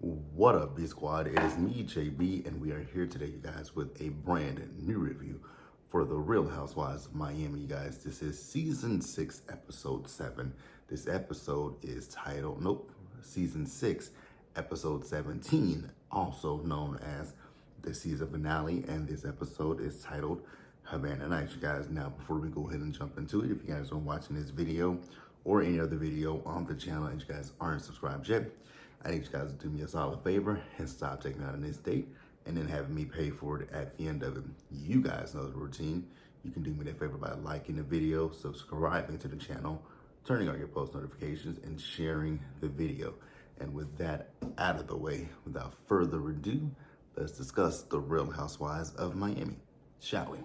What up, B Squad? It is me, JB, and we are here today, you guys, with a brand new review for The Real Housewives of Miami, you guys. This is Season 6, Episode 7. This episode is titled, Season 6, Episode 17, also known as the season finale, and this episode is titled Havana Nights, you guys. Now, before we go ahead and jump into it, if you guys are watching this video or any other video on the channel and you guys aren't subscribed yet, I need you guys to do me a solid favor and stop taking out on this date and then having me pay for it at the end of it. You guys know the routine. You can do me that favor by liking the video, subscribing to the channel, turning on your post notifications, and sharing the video. And with that out of the way, without further ado, let's discuss The Real Housewives of Miami, shall we?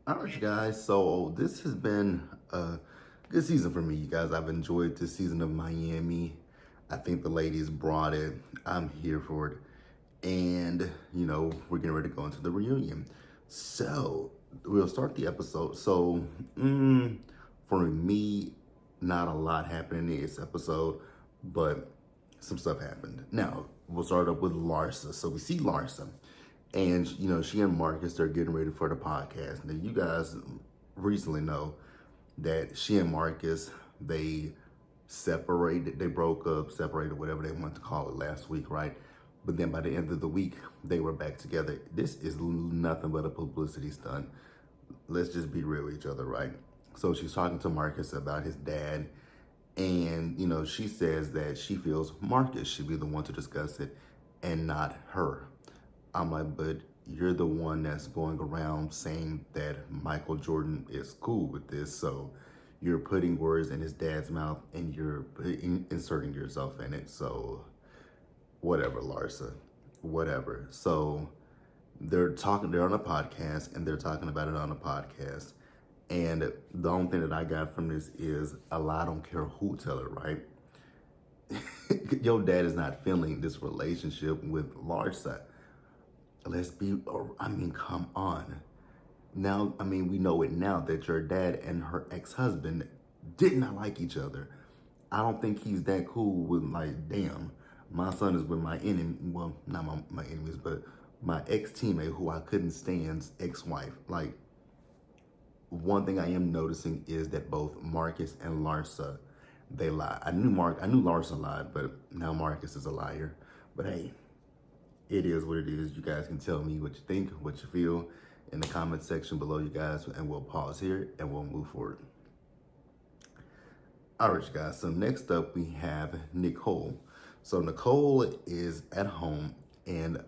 All right, you guys, so this has been a good season for me, you guys. I've enjoyed this season of Miami. I think the ladies brought it. I'm here for it. And, you know, we're getting ready to go into the reunion. So, we'll start the episode. So, for me, not a lot happened in this episode, but some stuff happened. Now, we'll start up with Larsa. So, we see Larsa. And, you know, she and Marcus are getting ready for the podcast. Now, you guys recently know that she and Marcus, they separated, they broke up, separated, whatever they want to call it last week, right? But then by the end of the week, they were back together. This is nothing but a publicity stunt. Let's just be real with each other, right? So she's talking to Marcus about his dad. And, you know, she says that she feels Marcus should be the one to discuss it and not her. I'm like, but you're the one that's going around saying that Michael Jordan is cool with this. So you're putting words in his dad's mouth and you're inserting yourself in it. So whatever, Larsa, whatever. So they're on a podcast and they're talking about it on a podcast. And the only thing that I got from this is a lot, I don't care who tell it, right? Your dad is not feeling this relationship with Larsa. Let's be, I mean, come on. Now, I mean, we know it now that your dad and her ex-husband did not like each other. I don't think he's that cool with, like, damn, my son is with my enemy, well, not my enemies, but my ex-teammate who I couldn't stand's ex-wife. Like, one thing I am noticing is that both Marcus and Larsa, they lie. I knew Larsa lied, but now Marcus is a liar. But hey, it is what it is. You guys can tell me what you think, what you feel in the comment section below, you guys, and we'll pause here and we'll move forward. All right, you guys, so next up we have Nicole. So Nicole is at home, and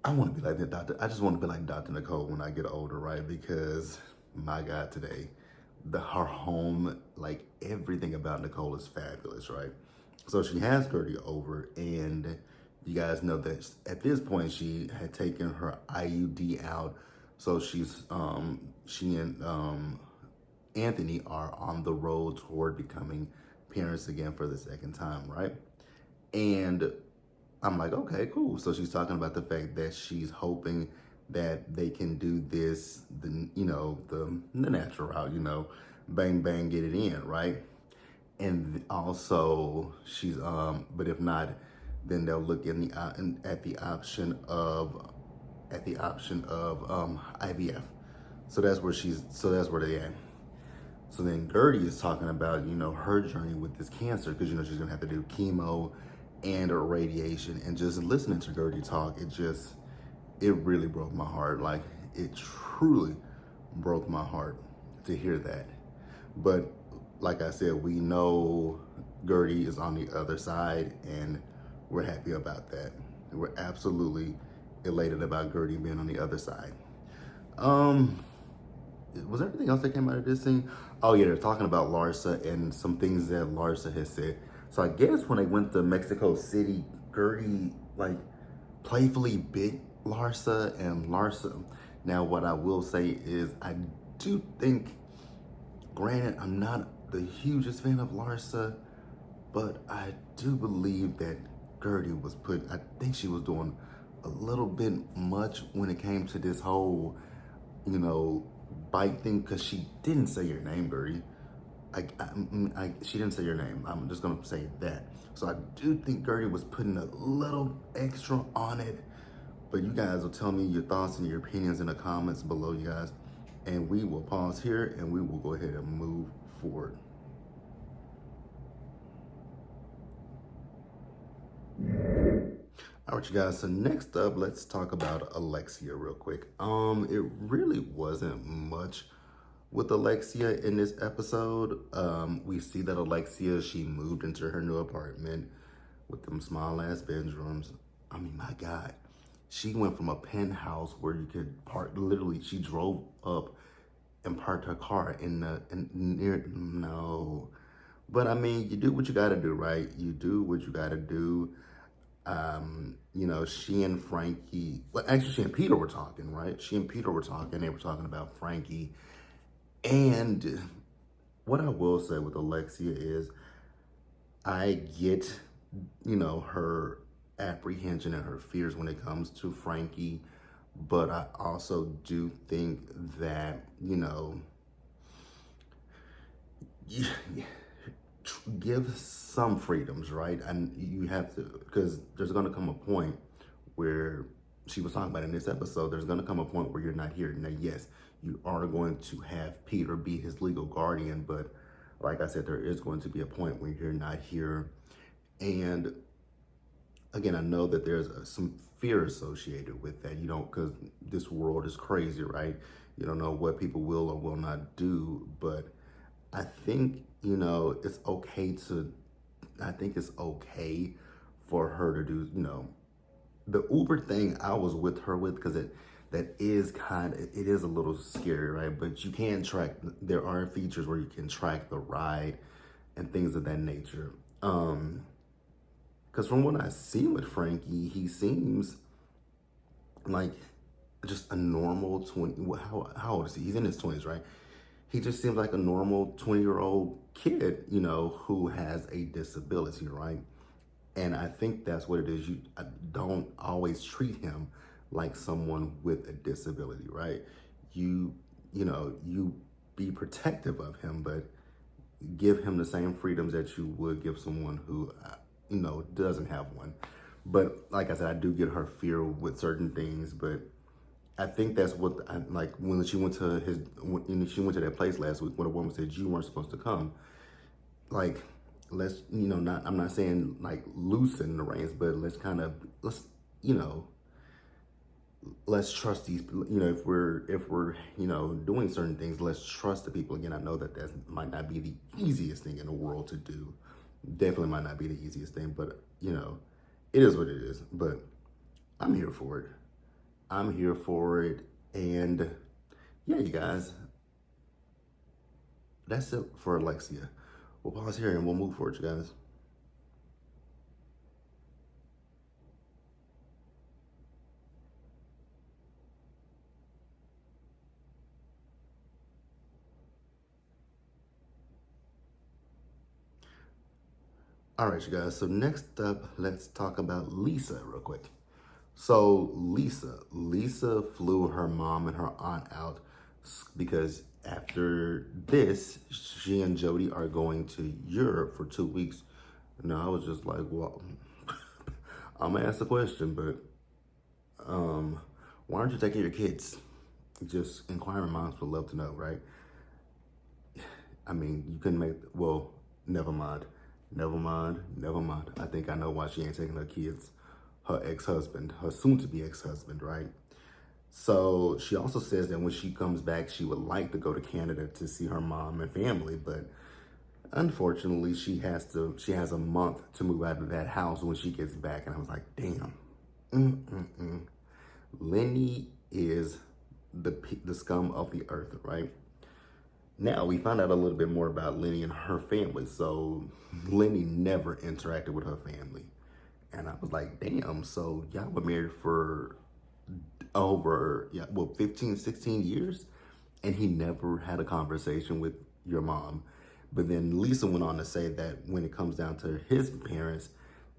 I want to be like that doctor. I just want to be like Dr. Nicole when I get older, right? Because my God, today, her home, like everything about Nicole is fabulous, right? So she has Gertie over, and you guys know that at this point she had taken her IUD out. So she and Anthony are on the road toward becoming parents again for the second time, right? And I'm like, okay, cool. So she's talking about the fact that she's hoping that they can do this, the natural route, you know, bang, bang, get it in, right? And also she's, but if not, then they'll look at the option of IVF. So that's where they at. So then Gertie is talking about, you know, her journey with this cancer, because, you know, she's gonna have to do chemo and radiation. And just listening to Gertie talk, it really broke my heart. Like, it truly broke my heart to hear that. But like I said, we know Gertie is on the other side, and we're happy about that. We're absolutely elated about Gertie being on the other side. Was there anything else that came out of this scene? Oh yeah, they're talking about Larsa and some things that Larsa has said. So I guess when they went to Mexico City, Gertie like playfully bit Larsa, and Larsa. Now what I will say is I do think, granted, I'm not the hugest fan of Larsa, but I do believe that Gertie I think she was doing a little bit much when it came to this whole, you know, bite thing, because she didn't say your name, Gertie. she didn't say your name. I'm just gonna say that. So I do think Gertie was putting a little extra on it. But you guys will tell me your thoughts and your opinions in the comments below, you guys. And we will pause here and we will go ahead and move forward. All right, you guys. So next up, let's talk about Alexia real quick. It really wasn't much with Alexia in this episode. We see that Alexia, she moved into her new apartment with them small ass bedrooms. I mean, my God, she went from a penthouse where you could park. Literally, she drove up and parked her car in near. No, but I mean, you do what you got to do, right? You do what you got to do. You know, she and Frankie, well, actually, she and Peter were talking, right? She and Peter were talking. They were talking about Frankie. And what I will say with Alexia is I get, you know, her apprehension and her fears when it comes to Frankie. But I also do think that, you know, give some freedoms, right? And you have to, because there's going to come a point where she was talking about in this episode, there's going to come a point where you're not here. Now, yes, you are going to have Peter be his legal guardian, but like I said, there is going to be a point where you're not here. And again, I know that there's some fear associated with that. You don't, because this world is crazy, right? You don't know what people will or will not do, but I think, you know, it's okay for her to do, you know, the Uber thing. I was with her with, because it is a little scary, right? But you can track, there are features where you can track the ride and things of that nature. Because from what I've seen with Frankie, he seems like just a normal 20, how old is he? He's in his 20s, right? He just seems like a normal 20-year-old kid, you know, who has a disability, right? And I think that's what it is. You don't always treat him like someone with a disability, right? You know, you be protective of him, but give him the same freedoms that you would give someone who, you know, doesn't have one. But like I said, I do get her fear with certain things, but I think that's what like when she went to that place last week when a woman said you weren't supposed to come. Like, let's, you know, I'm not saying like loosen the reins, but let's you know, let's trust these, you know, if we're, you know, doing certain things, let's trust the people. Again, I know that might not be the easiest thing in the world to do. Definitely might not be the easiest thing, but you know, it is what it is. But I'm here for it. I'm here for it. And yeah, you guys, that's it for Alexia. We'll pause here and we'll move forward, you guys. All right, you guys. So next up, let's talk about Lisa real quick. So Lisa flew her mom and her aunt out because after this, she and Jody are going to Europe for 2 weeks. Now I was just like, well, I'm gonna ask the question, but why aren't you taking your kids? Just inquiring moms would love to know, right? I mean, you couldn't make, well, never mind. I think I know why she ain't taking her kids. Her ex-husband, her soon-to-be ex-husband, right? So she also says that when she comes back, she would like to go to Canada to see her mom and family, but unfortunately, she has a month to move out of that house when she gets back. And I was like, damn. Lenny is the scum of the earth, right? Now we found out a little bit more about Lenny and her family. So Lenny never interacted with her family. And I was like, damn, so y'all were married for over, 15, 16 years? And he never had a conversation with your mom. But then Lisa went on to say that when it comes down to his parents,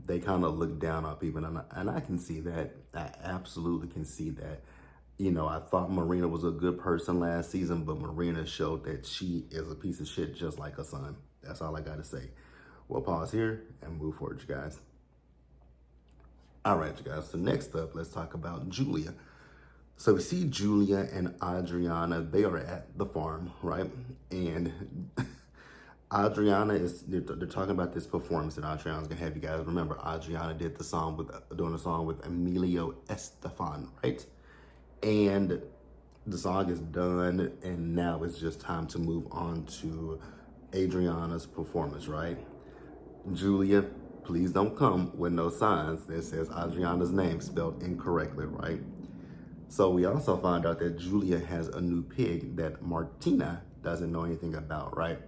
they kind of look down on people. And I can see that. I absolutely can see that. You know, I thought Marina was a good person last season, but Marina showed that she is a piece of shit just like her son. That's all I got to say. We'll pause here and move forward, you guys. All right, you guys. So next up, let's talk about Julia. So we see Julia and Adriana. They are at the farm, right? And Adriana they're talking about this performance that Adriana's gonna have. You guys remember Adriana did the song doing a song with Emilio Estefan, right? And the song is done, and now it's just time to move on to Adriana's performance, right? Julia, please don't come with no signs that says Adriana's name spelled incorrectly, right? So we also found out that Julia has a new pig that Martina doesn't know anything about, right?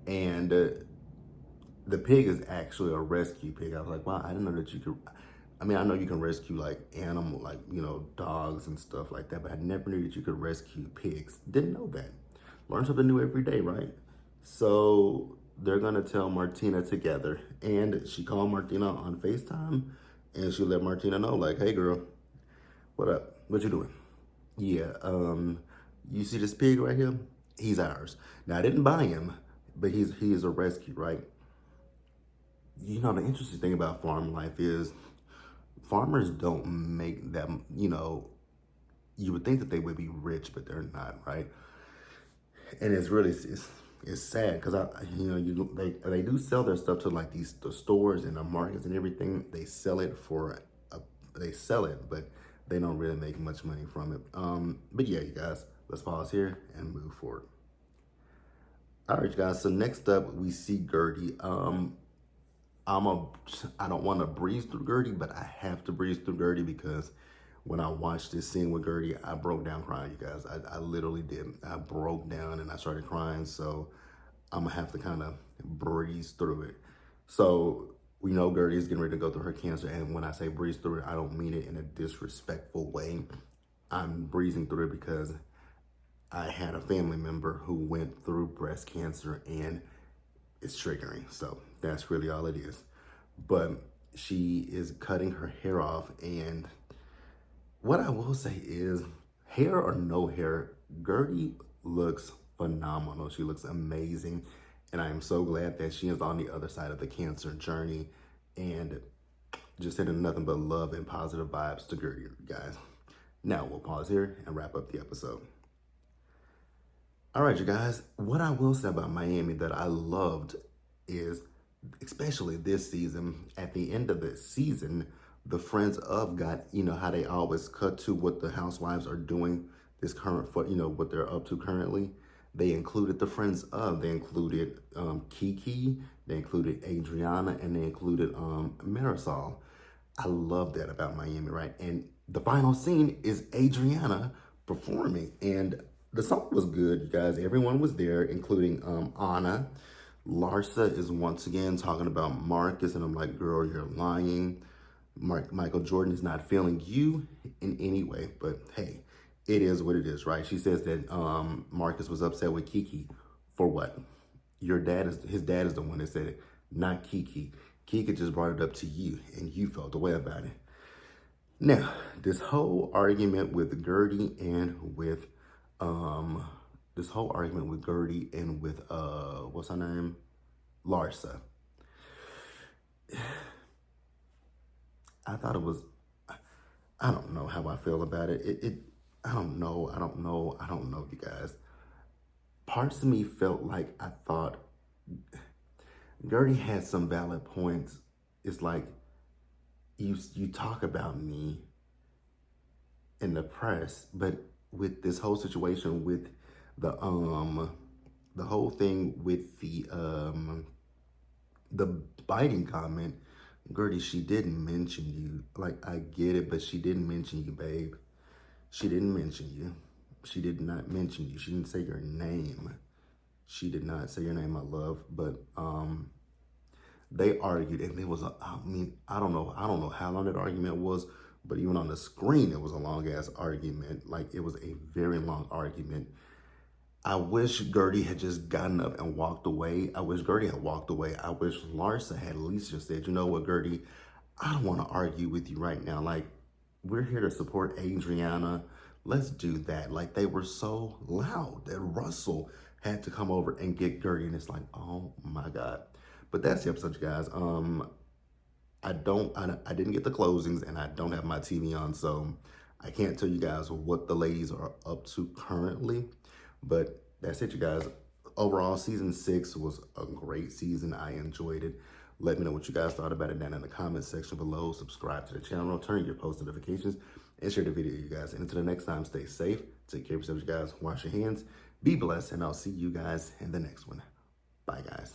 And the pig is actually a rescue pig. I was like, wow, I didn't know that you could. I mean, I know you can rescue like animal, like, you know, dogs and stuff like that, but I never knew that you could rescue pigs. Didn't know that. Learn something new every day, right? So they're gonna tell Martina together. And she called Martina on FaceTime and she let Martina know, like, hey girl, what up? What you doing? Yeah, you see this pig right here? He's ours. Now I didn't buy him, but he is a rescue, right? You know, the interesting thing about farm life is farmers don't make them, you know, you would think that they would be rich, but they're not, right? And it's sad because they do sell their stuff to like the stores and the markets and everything. They sell it they sell it, but they don't really make much money from it. But yeah, you guys, let's pause here and move forward. All right, you guys. So next up, we see Gertie. I don't want to breeze through Gertie, but I have to breeze through Gertie because when I watched this scene with Gertie, I broke down crying, you guys. I literally did. I broke down and I started crying. So I'm gonna have to kind of breeze through it. So we know Gertie is getting ready to go through her cancer, and when I say breeze through it, I don't mean it in a disrespectful way. I'm breezing through it because I had a family member who went through breast cancer and it's triggering. So that's really all it is. But she is cutting her hair off, and what I will say is, hair or no hair, Gertie looks phenomenal. She looks amazing. And I am so glad that she is on the other side of the cancer journey, and just sending nothing but love and positive vibes to Gertie, guys. Now we'll pause here and wrap up the episode. All right, you guys, what I will say about Miami that I loved is, especially this season, at the end of the season, the Friends of got, you know, how they always cut to what the Housewives are doing this current, you know, what they're up to currently. They included the Friends of, they included Kiki, they included Adriana, and they included Marisol. I love that about Miami, right? And the final scene is Adriana performing, and the song was good, you guys. Everyone was there, including Anna. Larsa is once again talking about Marcus, and I'm like, girl, you're lying. Michael Jordan is not feeling you in any way, but hey, it is what it is, right? She says that Marcus was upset with Kiki for what? His dad is the one that said it, not Kiki. Kiki just brought it up to you, and you felt the way about it. Now, this whole argument with Gertie and with what's her name? Larsa. I thought it was, I don't know how I feel about it. I don't know, you guys. Parts of me felt like I thought Gertie had some valid points. It's like, you talk about me in the press, but with this whole situation with the whole thing with the biting comment, Gertie, she didn't mention you. Like, I get it, but she didn't mention you, babe. She didn't mention you. She did not mention you. She didn't say your name. She did not say your name, my love. But they argued, and it was I don't know how long that argument was, but even on the screen, it was a long ass argument. Like, it was a very long argument. I wish Gertie had just gotten up and walked away. I wish Gertie had walked away. I wish Larsa had at least just said, you know what, Gertie, I don't want to argue with you right now. Like, we're here to support Adriana. let's do that. Like, they were so loud that Russell had to come over and get Gertie, and it's like, oh my God. But that's the episode, you guys. I didn't get the closings, and I don't have my TV on, so I can't tell you guys what the ladies are up to currently. But that's it, you guys. Overall, season 6 was a great season. I enjoyed it. Let me know what you guys thought about it down in the comment section below. Subscribe to the channel, turn your post notifications, and share the video, you guys. And until the next time, stay safe. Take care of yourselves, you guys. Wash your hands. Be blessed, and I'll see you guys in the next one. Bye, guys.